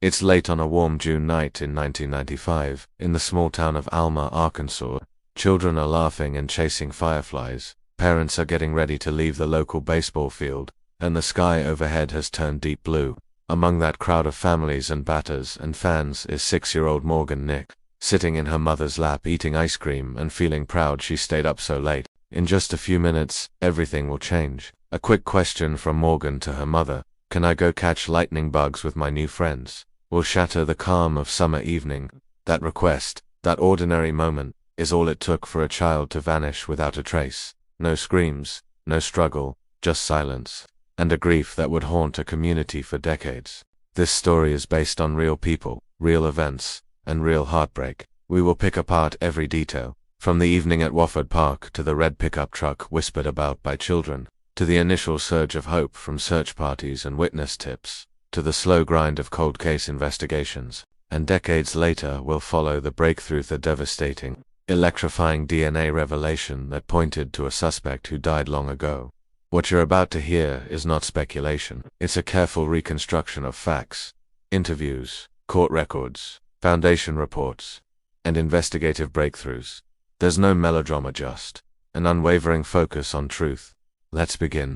It's late on a warm June night in 1995, in the small town of Alma, Arkansas. Children are laughing and chasing fireflies, parents are getting ready to leave the local baseball field, and the sky overhead has turned deep blue. Among that crowd of families and batters and fans is 6-year-old Morgan Nick, sitting in her mother's lap eating ice cream and feeling proud she stayed up so late. In just a few minutes, everything will change. A quick question from Morgan to her mother: "Can I go catch lightning bugs with my new friends?" will shatter the calm of summer evening. That request, that ordinary moment, is all it took for a child to vanish without a trace. No screams, no struggle, just silence, and a grief that would haunt a community for decades. This story is based on real people, real events, and real heartbreak. We will pick apart every detail, from the evening at Wofford Park to the red pickup truck whispered about by children, to the initial surge of hope from search parties and witness tips, to the slow grind of cold case investigations. And decades later we'll follow the breakthrough, the devastating, electrifying DNA revelation that pointed to a suspect who died long ago. What you're about to hear is not speculation. It's a careful reconstruction of facts, interviews, court records, foundation reports, and investigative breakthroughs. There's no melodrama, just an unwavering focus on truth. Let's begin.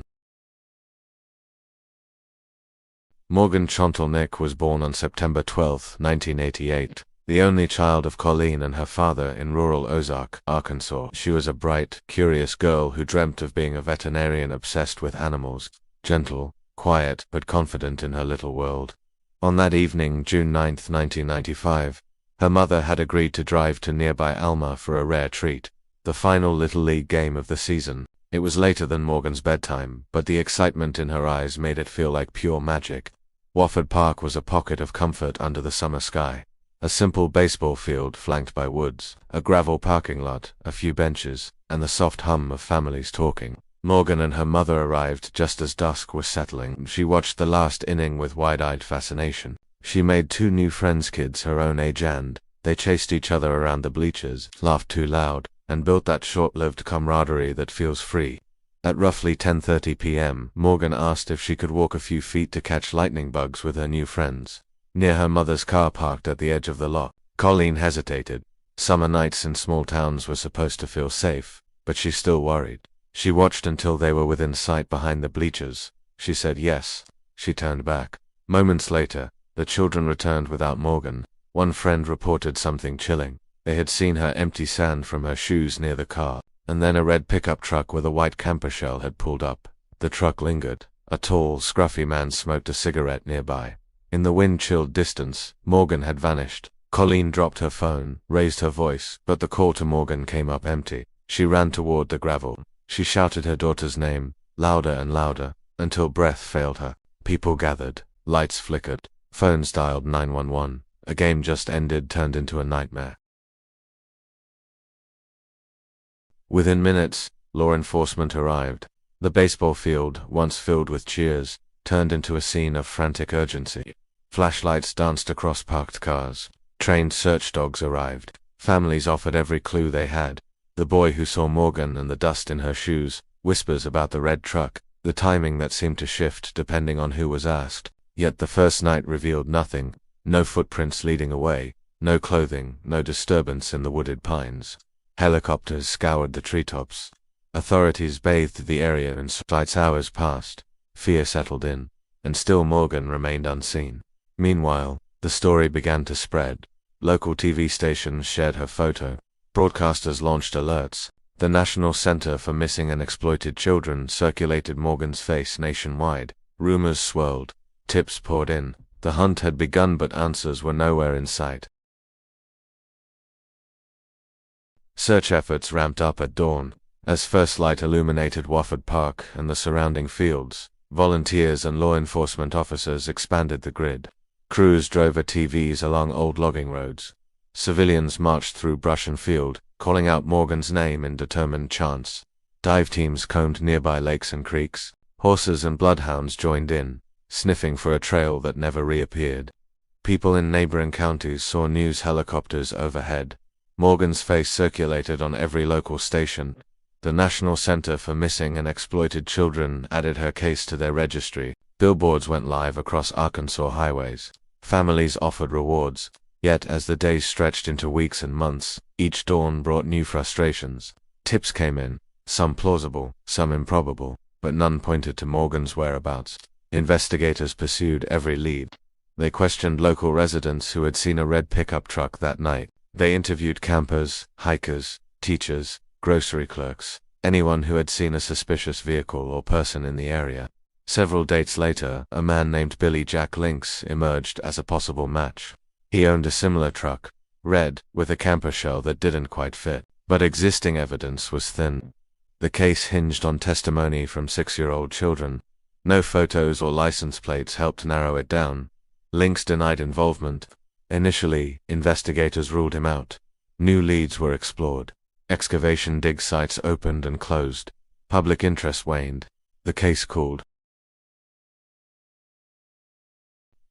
Morgan Chontal Nick was born on September 12, 1988, the only child of Colleen and her father in rural Ozark, Arkansas. She was a bright, curious girl who dreamt of being a veterinarian obsessed with animals, gentle, quiet, but confident in her little world. On that evening, June 9, 1995, her mother had agreed to drive to nearby Alma for a rare treat, the final Little League game of the season. It was later than Morgan's bedtime, but the excitement in her eyes made it feel like pure magic. Wofford Park was a pocket of comfort under the summer sky. A simple baseball field flanked by woods, a gravel parking lot, a few benches, and the soft hum of families talking. Morgan and her mother arrived just as dusk was settling. She watched the last inning with wide-eyed fascination. She made 2 new friends, kids her own age, and they chased each other around the bleachers, laughed too loud, and built that short-lived camaraderie that feels free. At roughly 10:30 p.m., Morgan asked if she could walk a few feet to catch lightning bugs with her new friends. Near her mother's car parked at the edge of the lot, Colleen hesitated. Summer nights in small towns were supposed to feel safe, but she still worried. She watched until they were within sight behind the bleachers. She said yes. She turned back. Moments later, the children returned without Morgan. One friend reported something chilling. They had seen her empty sand from her shoes near the car, and then a red pickup truck with a white camper shell had pulled up. The truck lingered. A tall, scruffy man smoked a cigarette nearby. In the wind-chilled distance, Morgan had vanished. Colleen dropped her phone, raised her voice, but the call to Morgan came up empty. She ran toward the gravel. She shouted her daughter's name, louder and louder, until breath failed her. People gathered. Lights flickered. Phones dialed 911. A game just ended turned into a nightmare. Within minutes, law enforcement arrived. The baseball field, once filled with cheers, turned into a scene of frantic urgency. Flashlights danced across parked cars. Trained search dogs arrived. Families offered every clue they had. The boy who saw Morgan and the dust in her shoes, whispers about the red truck, the timing that seemed to shift depending on who was asked. Yet the first night revealed nothing. No footprints leading away, no clothing, no disturbance in the wooded pines. Helicopters scoured the treetops. Authorities bathed the area in sights. Hours passed. Fear settled in, and still Morgan remained unseen. Meanwhile, the story began to spread. Local TV stations shared her photo. Broadcasters launched alerts. The National Center for Missing and Exploited Children circulated Morgan's face nationwide. Rumors swirled. Tips poured in. The hunt had begun, but answers were nowhere in sight. Search efforts ramped up at dawn. As first light illuminated Wofford Park and the surrounding fields, volunteers and law enforcement officers expanded the grid. Crews drove ATVs along old logging roads. Civilians marched through brush and field, calling out Morgan's name in determined chants. Dive teams combed nearby lakes and creeks. Horses and bloodhounds joined in, sniffing for a trail that never reappeared. People in neighboring counties saw news helicopters overhead. Morgan's face circulated on every local station. The National Center for Missing and Exploited Children added her case to their registry. Billboards went live across Arkansas highways. Families offered rewards, yet as the days stretched into weeks and months, each dawn brought new frustrations. Tips came in, some plausible, some improbable, but none pointed to Morgan's whereabouts. Investigators pursued every lead. They questioned local residents who had seen a red pickup truck that night. They interviewed campers, hikers, teachers, grocery clerks, anyone who had seen a suspicious vehicle or person in the area. Several dates later, a man named Billy Jack Lynx emerged as a possible match. He owned a similar truck, red, with a camper shell that didn't quite fit, but existing evidence was thin. The case hinged on testimony from 6-year-old children. No photos or license plates helped narrow it down. Lynx denied involvement. Initially, investigators ruled him out. New leads were explored. Excavation dig sites opened and closed. Public interest waned. The case cooled.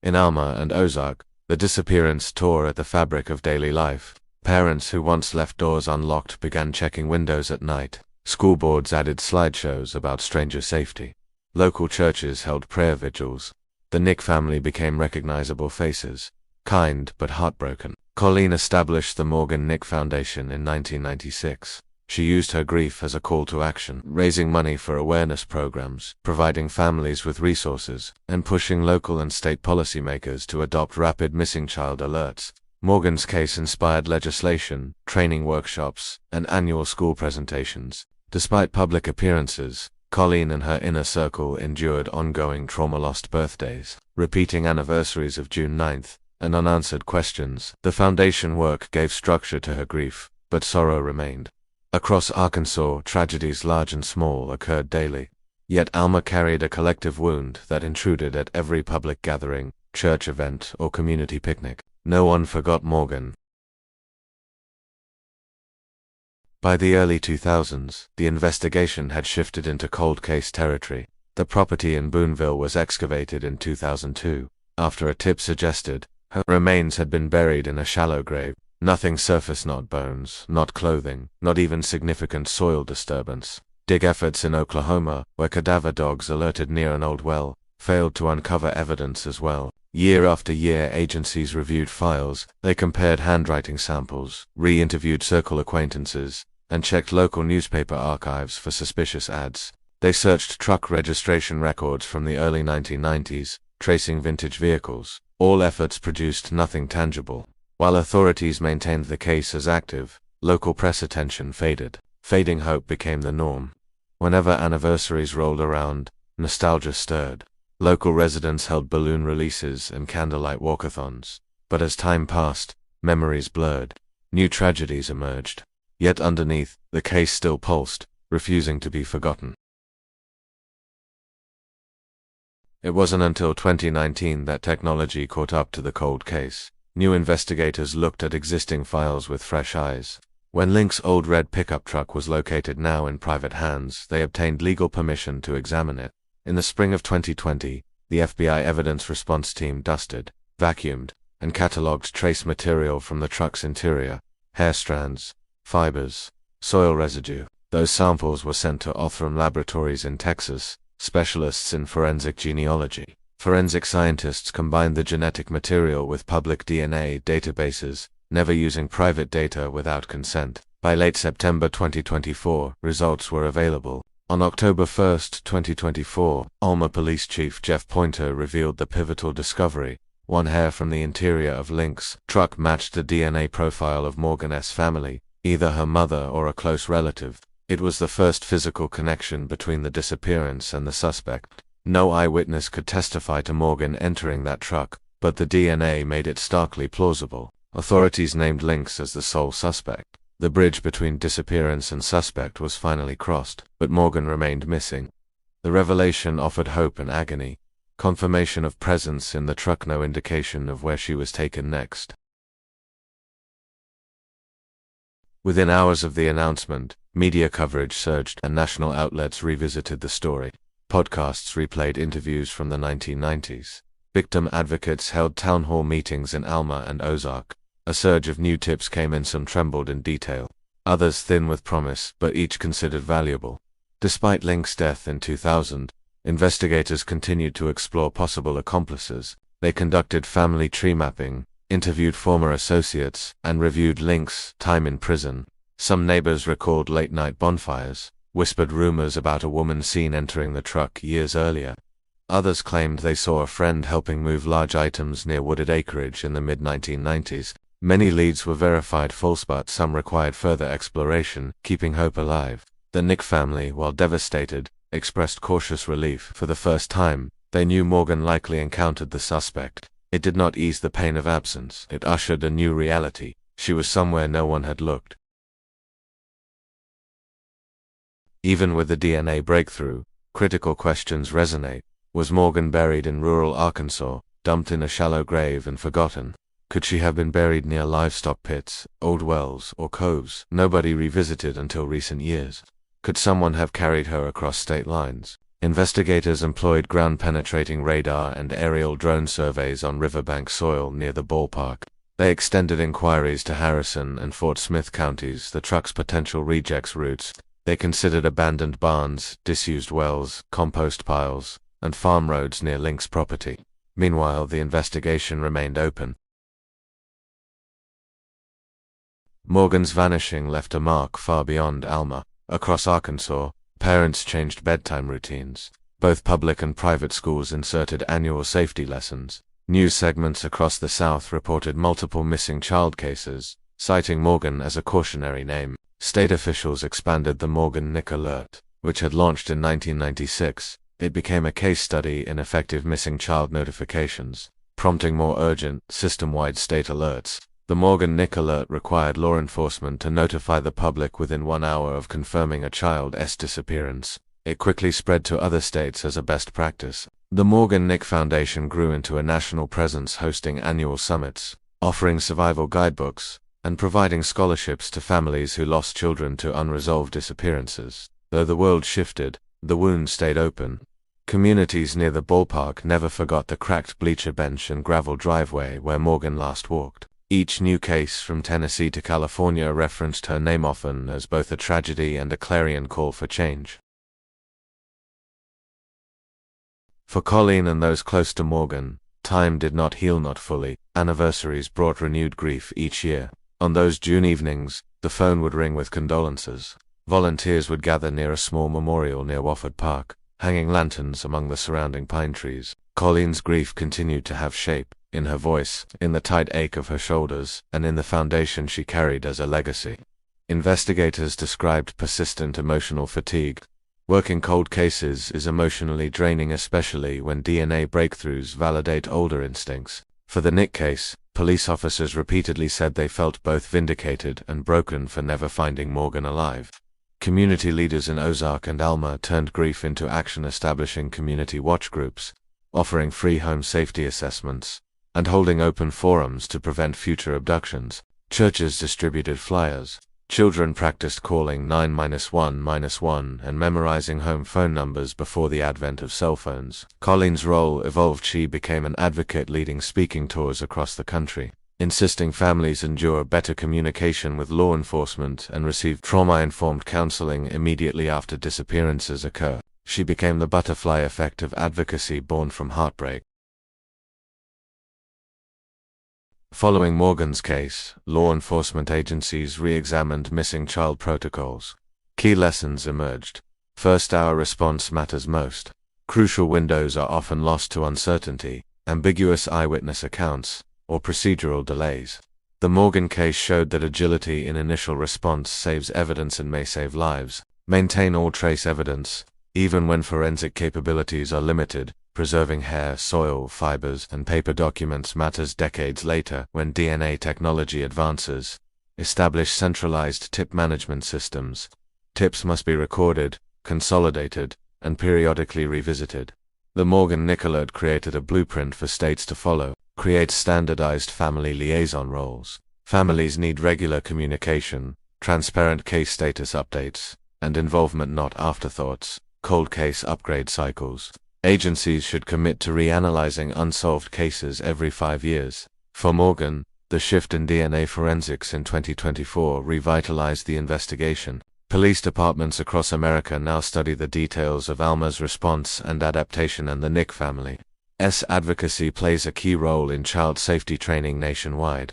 In Alma and Ozark, the disappearance tore at the fabric of daily life. Parents who once left doors unlocked began checking windows at night. School boards added slideshows about stranger safety. Local churches held prayer vigils. The Nick family became recognizable faces, kind but heartbroken. Colleen established the Morgan Nick Foundation in 1996. She used her grief as a call to action, raising money for awareness programs, providing families with resources, and pushing local and state policymakers to adopt rapid missing child alerts. Morgan's case inspired legislation, training workshops, and annual school presentations. Despite public appearances, Colleen and her inner circle endured ongoing trauma: lost birthdays, repeating anniversaries of June 9th, and unanswered questions. The foundation work gave structure to her grief, but sorrow remained. Across Arkansas, tragedies large and small occurred daily. Yet Alma carried a collective wound that intruded at every public gathering, church event, or community picnic. No one forgot Morgan. By the early 2000s, the investigation had shifted into cold case territory. The property in Boonville was excavated in 2002, after a tip suggested her remains had been buried in a shallow grave. Nothing surface, not bones, not clothing, not even significant soil disturbance. Dig efforts in Oklahoma, where cadaver dogs alerted near an old well, failed to uncover evidence as well. Year after year, agencies reviewed files. They compared handwriting samples, re-interviewed circle acquaintances, and checked local newspaper archives for suspicious ads. They searched truck registration records from the early 1990s, tracing vintage vehicles. All efforts produced nothing tangible. While authorities maintained the case as active, local press attention faded. Fading hope became the norm. Whenever anniversaries rolled around, nostalgia stirred. Local residents held balloon releases and candlelight walkathons. But as time passed, memories blurred. New tragedies emerged. Yet underneath, the case still pulsed, refusing to be forgotten. It wasn't until 2019 that technology caught up to the cold case. New investigators looked at existing files with fresh eyes. When Lynx's old red pickup truck was located now in private hands, they obtained legal permission to examine it. In the spring of 2020, the FBI evidence response team dusted, vacuumed, and cataloged trace material from the truck's interior: hair strands, fibers, soil residue. Those samples were sent to Othram Laboratories in Texas, specialists in forensic genealogy. Forensic scientists combined the genetic material with public DNA databases, never using private data without consent. By late September 2024, results were available. On October 1, 2024, Alma Police Chief Jeff Pointer revealed the pivotal discovery. One hair from the interior of Lynx's truck matched the DNA profile of Morgan's family, either her mother or a close relative. It was the first physical connection between the disappearance and the suspect. No eyewitness could testify to Morgan entering that truck, but the DNA made it starkly plausible. Authorities named Lynx as the sole suspect. The bridge between disappearance and suspect was finally crossed, but Morgan remained missing. The revelation offered hope and agony. Confirmation of presence in the truck, no indication of where she was taken next. Within hours of the announcement, media coverage surged and national outlets revisited the story. Podcasts replayed interviews from the 1990s. Victim advocates held town hall meetings in Alma and Ozark. A surge of new tips came in, some trembled in detail, others thin with promise, but each considered valuable. Despite Lynx's death in 2000, investigators continued to explore possible accomplices. They conducted family tree mapping, interviewed former associates, and reviewed Link's time in prison. Some neighbors recalled late-night bonfires, whispered rumors about a woman seen entering the truck years earlier. Others claimed they saw a friend helping move large items near wooded acreage in the mid-1990s. Many leads were verified false, but some required further exploration, keeping hope alive. The Nick family, while devastated, expressed cautious relief. For the first time, they knew Morgan likely encountered the suspect. It did not ease the pain of absence. It ushered a new reality. She was somewhere no one had looked. Even with the DNA breakthrough, critical questions resonate. Was Morgan buried in rural Arkansas, dumped in a shallow grave and forgotten? Could she have been buried near livestock pits, old wells, or coves nobody revisited until recent years? Could someone have carried her across state lines? Investigators employed ground-penetrating radar and aerial drone surveys on riverbank soil near the ballpark. They extended inquiries to Harrison and Fort Smith counties, the truck's potential rejects routes. They considered abandoned barns, disused wells, compost piles, and farm roads near Link's property. Meanwhile, the investigation remained open. Morgan's vanishing left a mark far beyond Alma. Across Arkansas, parents changed bedtime routines. Both public and private schools inserted annual safety lessons. News segments across the South reported multiple missing child cases, citing Morgan as a cautionary name. State officials expanded the Morgan Nick Alert, which had launched in 1996. It became a case study in effective missing child notifications, prompting more urgent, system-wide state alerts. The Morgan Nick Alert required law enforcement to notify the public within 1 hour of confirming a child's disappearance. It quickly spread to other states as a best practice. The Morgan Nick Foundation grew into a national presence, hosting annual summits, offering survival guidebooks, and providing scholarships to families who lost children to unresolved disappearances. Though the world shifted, the wound stayed open. Communities near the ballpark never forgot the cracked bleacher bench and gravel driveway where Morgan last walked. Each new case from Tennessee to California referenced her name, often as both a tragedy and a clarion call for change. For Colleen and those close to Morgan, time did not heal, not fully. Anniversaries brought renewed grief each year. On those June evenings, the phone would ring with condolences. Volunteers would gather near a small memorial near Wofford Park, hanging lanterns among the surrounding pine trees. Colleen's grief continued to have shape, in her voice, in the tight ache of her shoulders, and in the foundation she carried as a legacy. Investigators described persistent emotional fatigue. Working cold cases is emotionally draining, especially when DNA breakthroughs validate older instincts. For the Nick case, police officers repeatedly said they felt both vindicated and broken for never finding Morgan alive. Community leaders in Ozark and Alma turned grief into action, establishing community watch groups, offering free home safety assessments, and holding open forums to prevent future abductions. Churches distributed flyers. Children practiced calling 911 and memorizing home phone numbers before the advent of cell phones. Colleen's role evolved. She became an advocate, leading speaking tours across the country, insisting families endure better communication with law enforcement and receive trauma-informed counseling immediately after disappearances occur. She became the butterfly effect of advocacy born from heartbreak. Following Morgan's case, law enforcement agencies re-examined missing child protocols. Key lessons emerged. First, our response matters most. Crucial windows are often lost to uncertainty, ambiguous eyewitness accounts, or procedural delays. The Morgan case showed that agility in initial response saves evidence and may save lives. Maintain all trace evidence, even when forensic capabilities are limited. Preserving hair, soil, fibers, and paper documents matters decades later when DNA technology advances. Establish centralized tip management systems. Tips must be recorded, consolidated, and periodically revisited. The Morgan Nick Alert created a blueprint for states to follow. Create standardized family liaison roles. Families need regular communication, transparent case status updates, and involvement, not afterthoughts. Cold case upgrade cycles. Agencies should commit to reanalyzing unsolved cases every 5 years. For Morgan, the shift in DNA forensics in 2024 revitalized the investigation. Police departments across America now study the details of Alma's response and adaptation and the Nick family. advocacy plays a key role in child safety training nationwide.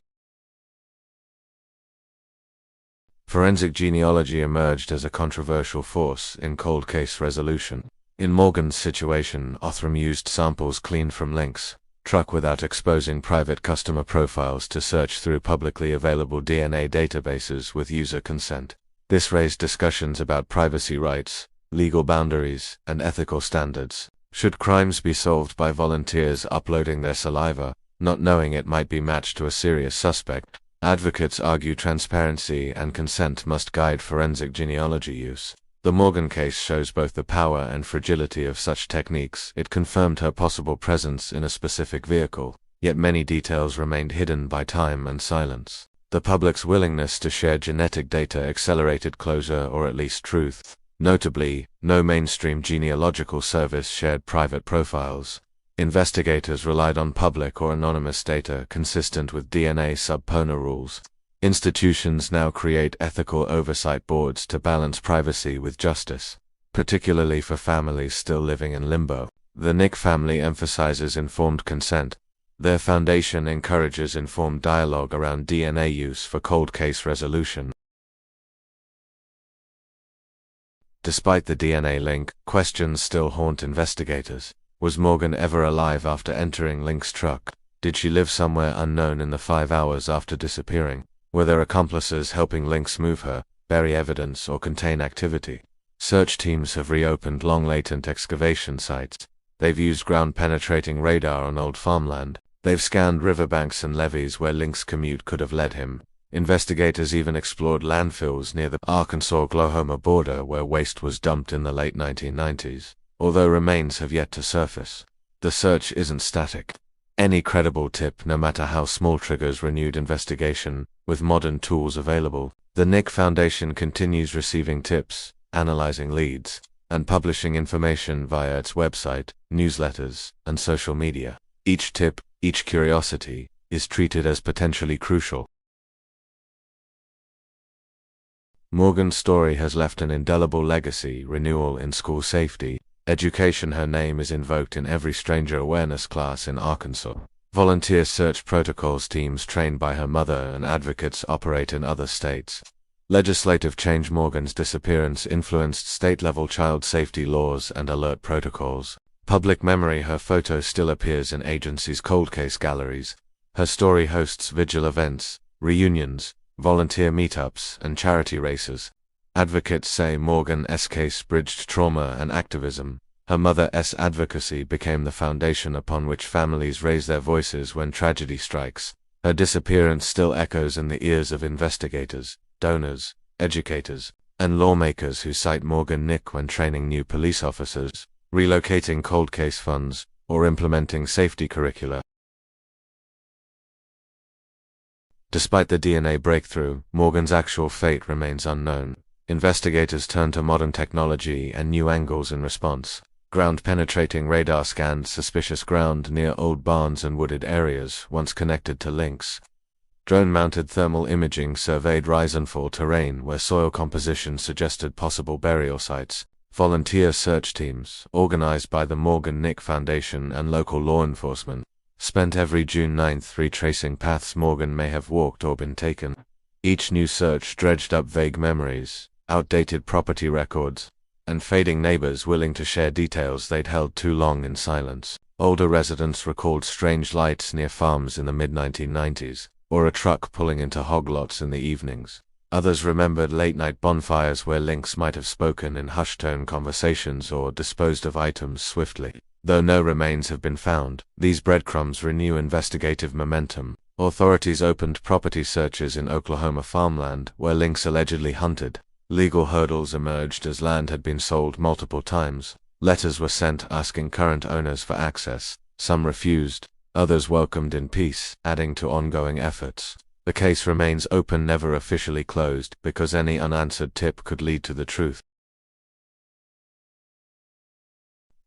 Forensic genealogy emerged as a controversial force in cold case resolution. In Morgan's situation, Othram used samples cleaned from Link's truck without exposing private customer profiles to search through publicly available DNA databases with user consent. This raised discussions about privacy rights, legal boundaries, and ethical standards. Should crimes be solved by volunteers uploading their saliva, not knowing it might be matched to a serious suspect? Advocates argue transparency and consent must guide forensic genealogy use. The Morgan case shows both the power and fragility of such techniques. It confirmed her possible presence in a specific vehicle, yet many details remained hidden by time and silence. The public's willingness to share genetic data accelerated closure or at least truth. Notably, no mainstream genealogical service shared private profiles. Investigators relied on public or anonymous data consistent with DNA subpoena rules. Institutions now create ethical oversight boards to balance privacy with justice, particularly for families still living in limbo. The Nick family emphasizes informed consent. Their foundation encourages informed dialogue around DNA use for cold case resolution. Despite the DNA link, questions still haunt investigators. Was Morgan ever alive after entering Link's truck? Did she live somewhere unknown in the 5 hours after disappearing? Were there accomplices helping Lynx move her, bury evidence, or contain activity? Search teams have reopened long-latent excavation sites. They've used ground-penetrating radar on old farmland. They've scanned riverbanks and levees where Lynx's commute could have led him. Investigators even explored landfills near the Arkansas-Oklahoma border where waste was dumped in the late 1990s, although remains have yet to surface. The search isn't static. Any credible tip, no matter how small, triggers renewed investigation. With modern tools available, the Nick Foundation continues receiving tips, analyzing leads, and publishing information via its website, newsletters, and social media. Each tip, each curiosity, is treated as potentially crucial. Morgan's story has left an indelible legacy. Renewal in school safety education. Her name is invoked in every stranger awareness class in Arkansas. Volunteer search protocols teams trained by her mother and advocates operate in other states. Legislative change. Morgan's disappearance influenced state-level child safety laws and alert protocols. Public memory. Her photo still appears in agencies' cold case galleries. Her story hosts vigil events, reunions, volunteer meetups, and charity races. Advocates say Morgan's case bridged trauma and activism. Her mother's advocacy became the foundation upon which families raise their voices when tragedy strikes. Her disappearance still echoes in the ears of investigators, donors, educators, and lawmakers who cite Morgan Nick when training new police officers, relocating cold case funds, or implementing safety curricula. Despite the DNA breakthrough, Morgan's actual fate remains unknown. Investigators turn to modern technology and new angles in response. Ground-penetrating radar scanned suspicious ground near old barns and wooded areas once connected to links. Drone-mounted thermal imaging surveyed rise and fall terrain where soil composition suggested possible burial sites. Volunteer search teams, organized by the Morgan Nick Foundation and local law enforcement, spent every June 9th retracing paths Morgan may have walked or been taken. Each new search dredged up vague memories, outdated property records, and fading neighbors willing to share details they'd held too long in silence. Older residents recalled strange lights near farms in the mid-1990s, or a truck pulling into hog lots in the evenings. Others remembered late-night bonfires where Lynx might have spoken in hushed-tone conversations or disposed of items swiftly. Though no remains have been found, these breadcrumbs renew investigative momentum. Authorities opened property searches in Oklahoma farmland where Lynx allegedly hunted. Legal hurdles emerged as land had been sold multiple times. Letters were sent asking current owners for access. Some refused, others welcomed in peace, adding to ongoing efforts. The case remains open, never officially closed, because any unanswered tip could lead to the truth.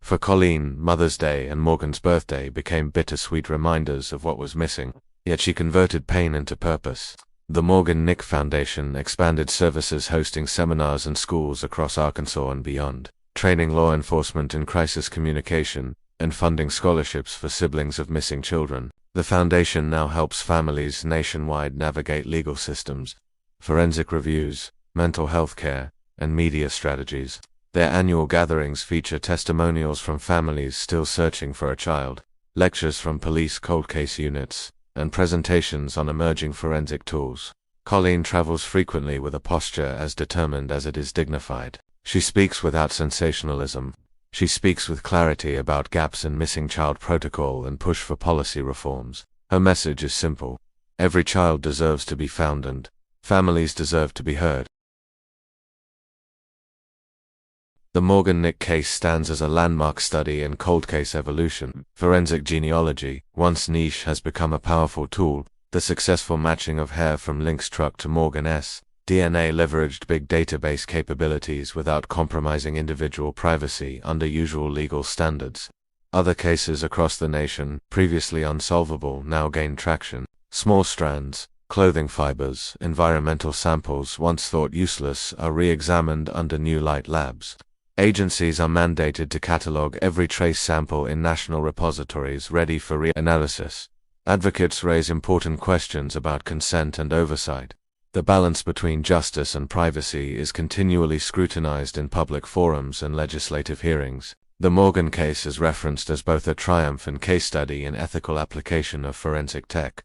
For Colleen, Mother's Day and Morgan's birthday became bittersweet reminders of what was missing, yet she converted pain into purpose. The Morgan Nick Foundation expanded services, hosting seminars and schools across Arkansas and beyond, training law enforcement in crisis communication, and funding scholarships for siblings of missing children. The foundation now helps families nationwide navigate legal systems, forensic reviews, mental health care, and media strategies. Their annual gatherings feature testimonials from families still searching for a child, lectures from police cold case units, and presentations on emerging forensic tools. Colleen travels frequently with a posture as determined as it is dignified. She speaks without sensationalism. She speaks with clarity about gaps in missing child protocol and push for policy reforms. Her message is simple. Every child deserves to be found and families deserve to be heard. The Morgan Nick case stands as a landmark study in cold case evolution. Forensic genealogy, once niche, has become a powerful tool. The successful matching of hair from Link's truck to Morgan's DNA leveraged big database capabilities without compromising individual privacy under usual legal standards. Other cases across the nation, previously unsolvable, now gain traction. Small strands, clothing fibers, environmental samples once thought useless are re-examined under new light labs. Agencies are mandated to catalog every trace sample in national repositories ready for re-analysis. Advocates raise important questions about consent and oversight. The balance between justice and privacy is continually scrutinized in public forums and legislative hearings. The Morgan case is referenced as both a triumph and case study in ethical application of forensic tech.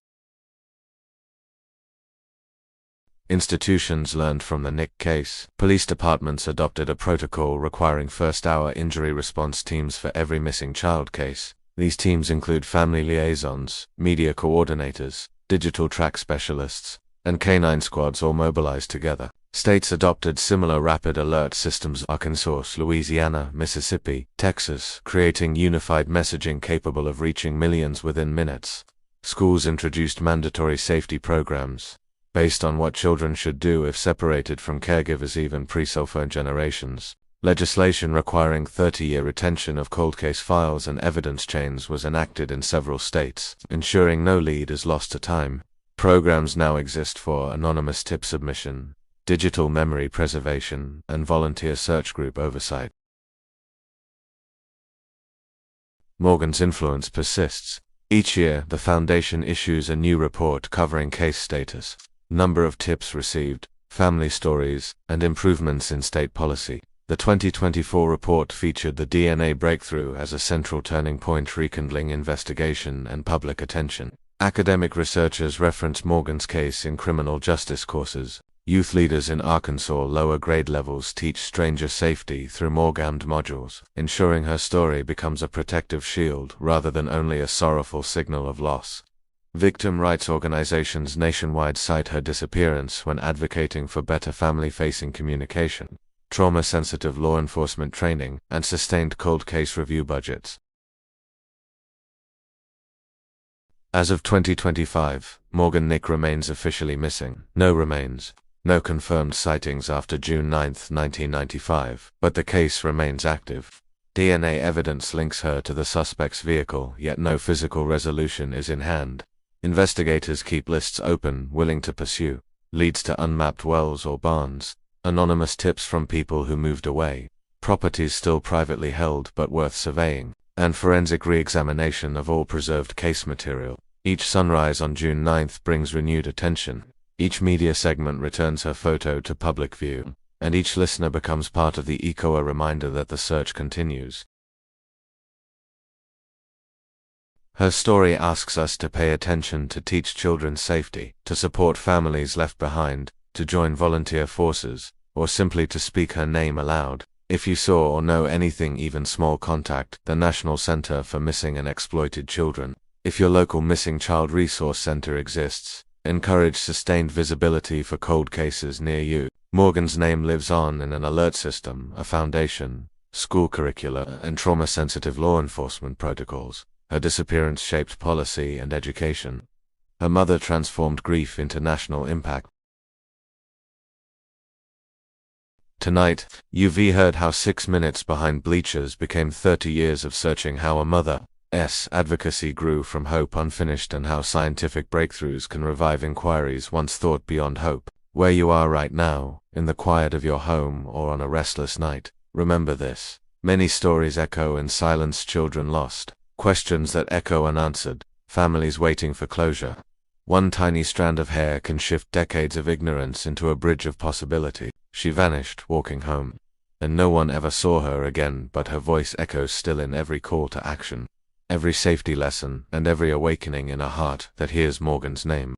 Institutions learned from the Nick case. Police departments adopted a protocol requiring first-hour injury response teams for every missing child case. These teams include family liaisons, media coordinators, digital track specialists, and canine squads all mobilized together. States adopted similar rapid alert systems: Arkansas, Louisiana, Mississippi, Texas, creating unified messaging capable of reaching millions within minutes. Schools introduced mandatory safety programs based on what children should do if separated from caregivers even pre-cell phone generations. Legislation requiring 30-year retention of cold case files and evidence chains was enacted in several states, ensuring no lead is lost to time. Programs now exist for anonymous tip submission, digital memory preservation, and volunteer search group oversight. Morgan's influence persists. Each year, the Foundation issues a new report covering case status, number of tips received, family stories, and improvements in state policy. The 2024 report featured the DNA breakthrough as a central turning point, rekindling investigation and public attention. Academic researchers reference Morgan's case in criminal justice courses. Youth leaders in Arkansas lower grade levels teach stranger safety through Morgan modules, ensuring her story becomes a protective shield rather than only a sorrowful signal of loss. Victim rights organizations nationwide cite her disappearance when advocating for better family-facing communication, trauma-sensitive law enforcement training, and sustained cold case review budgets. As of 2025, Morgan Nick remains officially missing. No remains. No confirmed sightings after June 9, 1995, but the case remains active. DNA evidence links her to the suspect's vehicle, yet no physical resolution is in hand. Investigators keep lists open, willing to pursue leads to unmapped wells or barns, anonymous tips from people who moved away, properties still privately held but worth surveying, and forensic re-examination of all preserved case material. Each sunrise on June 9th brings renewed attention. Each media segment returns her photo to public view, and each listener becomes part of the echo, a reminder that the search continues. Her story asks us to pay attention, to teach children safety, to support families left behind, to join volunteer forces, or simply to speak her name aloud. If you saw or know anything, even small, contact the National Center for Missing and Exploited Children. If your local missing child resource center exists, encourage sustained visibility for cold cases near you. Morgan's name lives on in an alert system, a foundation, school curricula, and trauma-sensitive law enforcement protocols. Her disappearance shaped policy and education. Her mother transformed grief into national impact. Tonight, you've heard how 6 minutes behind bleachers became 30 years of searching, how a mother's advocacy grew from hope unfinished, and how scientific breakthroughs can revive inquiries once thought beyond hope. Where you are right now, in the quiet of your home or on a restless night, remember this. Many stories echo in silence, children lost, questions that echo unanswered, families waiting for closure. One tiny strand of hair can shift decades of ignorance into a bridge of possibility. She vanished, walking home, and no one ever saw her again, but her voice echoes still in every call to action, every safety lesson, and every awakening in a heart that hears Morgan's name.